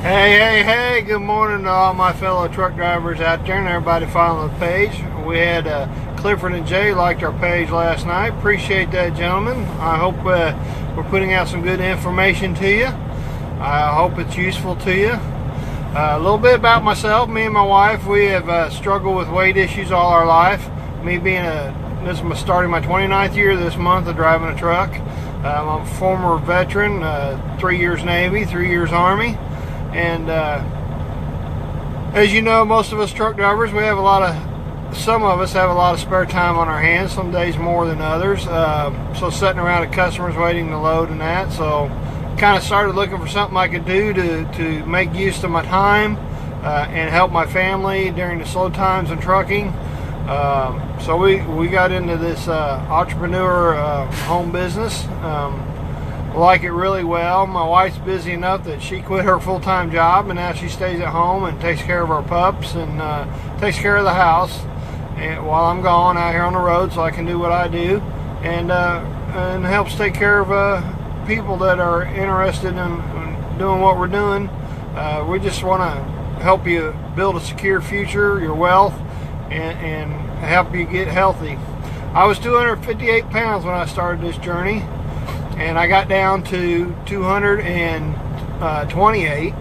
Hey, good morning to all my fellow truck drivers out there and everybody following the page. We had Clifford and Jay liked our page last night. Appreciate that, gentlemen. I hope we're putting out some good information to you. I hope it's useful to you. A little bit about myself. Me and my wife, we have struggled with weight issues all our life. Me being this is starting my 29th year this month of driving a truck. I'm a former veteran, 3 years Navy, 3 years Army. And as you know, most of us truck drivers, some of us have a lot of spare time on our hands, some days more than others. So sitting around at customers waiting to load and that. So kind of started looking for something I could do to make use of my time and help my family during the slow times in trucking. So we got into this entrepreneur home business. Like it really well. My wife's busy enough that she quit her full-time job and now she stays at home and takes care of our pups and takes care of the house and while I'm gone out here on the road, so I can do what I do and helps take care of people that are interested in doing what we're doing. We just want to help you build a secure future, your wealth, and help you get healthy. I was 258 pounds when I started this journey, and I got down to 228,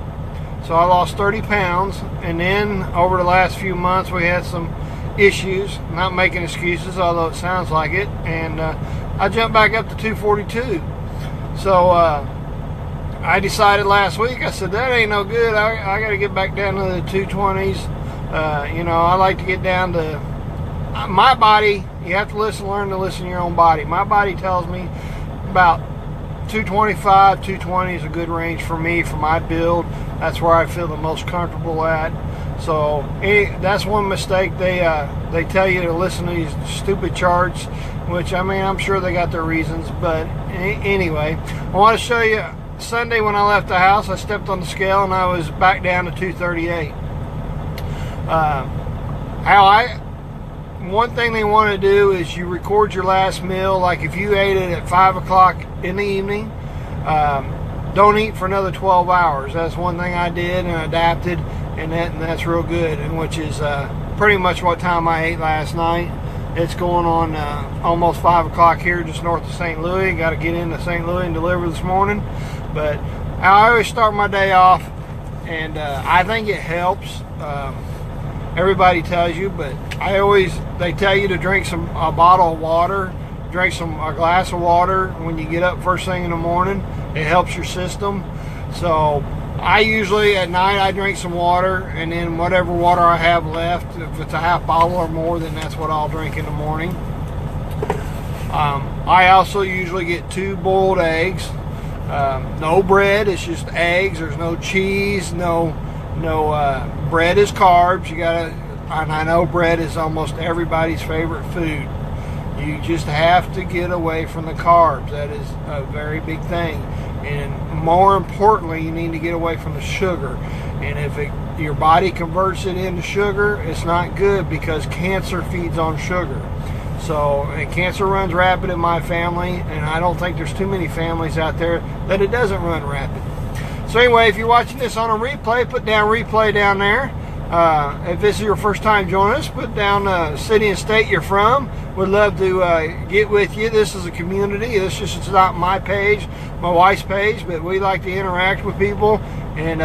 so I lost 30 pounds. And then over the last few months we had some issues, not making excuses, although it sounds like it, and I jumped back up to 242. So I decided last week, I said that ain't no good. I got to get back down to the 220s. I like to get down to my body. You have to learn to listen to your own body. My body tells me about 225, 220 is a good range for me, for my build. That's where I feel the most comfortable at. So that's one mistake. They tell you to listen to these stupid charts, which, I mean, I'm sure they got their reasons. But anyway, I want to show you Sunday when I left the house, I stepped on the scale and I was back down to 238. One thing they want to do is you record your last meal. Like if you ate it at 5 o'clock in the evening, don't eat for another 12 hours. That's one thing I did and adapted, and that's real good, and which is pretty much what time I ate last night. It's going on almost 5 o'clock here just north of St. Louis. Got to get into St. Louis and deliver this morning. But I always start my day off, and I think it helps. Everybody tells you, but they tell you to drink a bottle of water, drink a glass of water when you get up first thing in the morning. It helps your system. So I usually at night I drink some water, and then whatever water I have left, if it's a half bottle or more, then that's what I'll drink in the morning. I also usually get 2 boiled eggs. No bread, it's just eggs. There's no cheese, no bread is carbs. And I know bread is almost everybody's favorite food. You just have to get away from the carbs. That is a very big thing. And more importantly, you need to get away from the sugar. And if your body converts it into sugar, it's not good, because cancer feeds on sugar. And cancer runs rapid in my family, and I don't think there's too many families out there that it doesn't run rapid. So anyway, if you're watching this on a replay, put down replay down there. If this is your first time joining us, put down city and state you're from. Would love to get with you. This is a community. It's not my page, my wife's page, but we like to interact with people and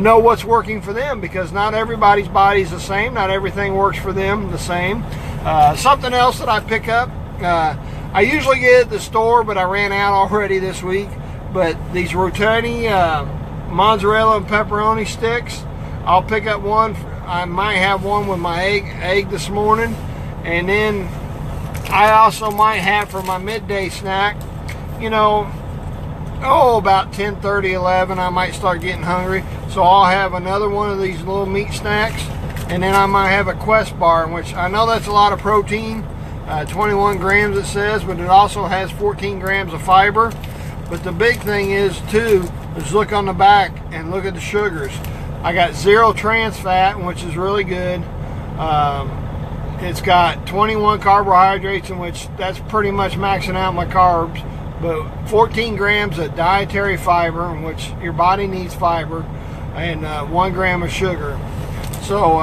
know what's working for them, because not everybody's body is the same. Not everything works for them the same. Something else that I pick up, I usually get at the store, but I ran out already this week. But these rotini mozzarella and pepperoni sticks, I'll pick up one. I might have one with my egg this morning, and then I also might have for my midday snack, about 10:30, 11, I might start getting hungry, so I'll have another one of these little meat snacks, and then I might have a Quest bar, which I know that's a lot of protein, 21 grams it says, but it also has 14 grams of fiber. But the big thing is look on the back and look at the sugars. I got 0 trans fat, which is really good. It's got 21 carbohydrates, in which that's pretty much maxing out my carbs. but 14 grams of dietary fiber, in which your body needs fiber, and 1 gram of sugar. So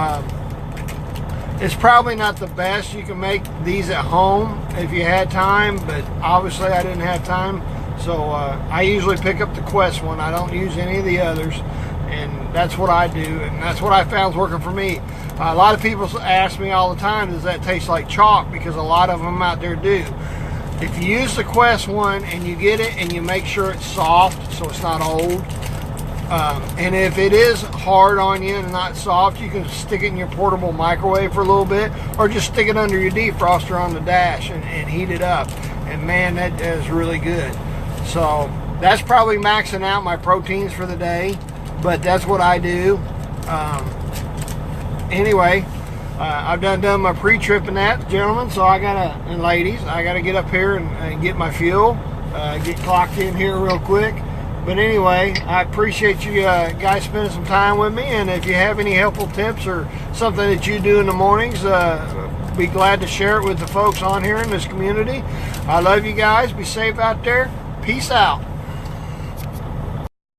it's probably not the best. You can make these at home if you had time, but obviously I didn't have time. So I usually pick up the Quest one. I don't use any of the others, and that's what I do, and that's what I found is working for me. A lot of people ask me all the time, does that taste like chalk? Because a lot of them out there do. If you use the Quest one and you get it and you make sure it's soft so it's not old, and if it is hard on you and not soft, you can stick it in your portable microwave for a little bit, or just stick it under your defroster on the dash and heat it up. And man, that is really good. So that's probably maxing out my proteins for the day, but that's what I do. Anyway, I've done my pre-trip and that, gentlemen, so and ladies, I gotta get up here and get my fuel, get clocked in here real quick. But anyway, I appreciate you guys spending some time with me, and if you have any helpful tips or something that you do in the mornings, be glad to share it with the folks on here in this community. I love you guys. Be safe out there. Peace out.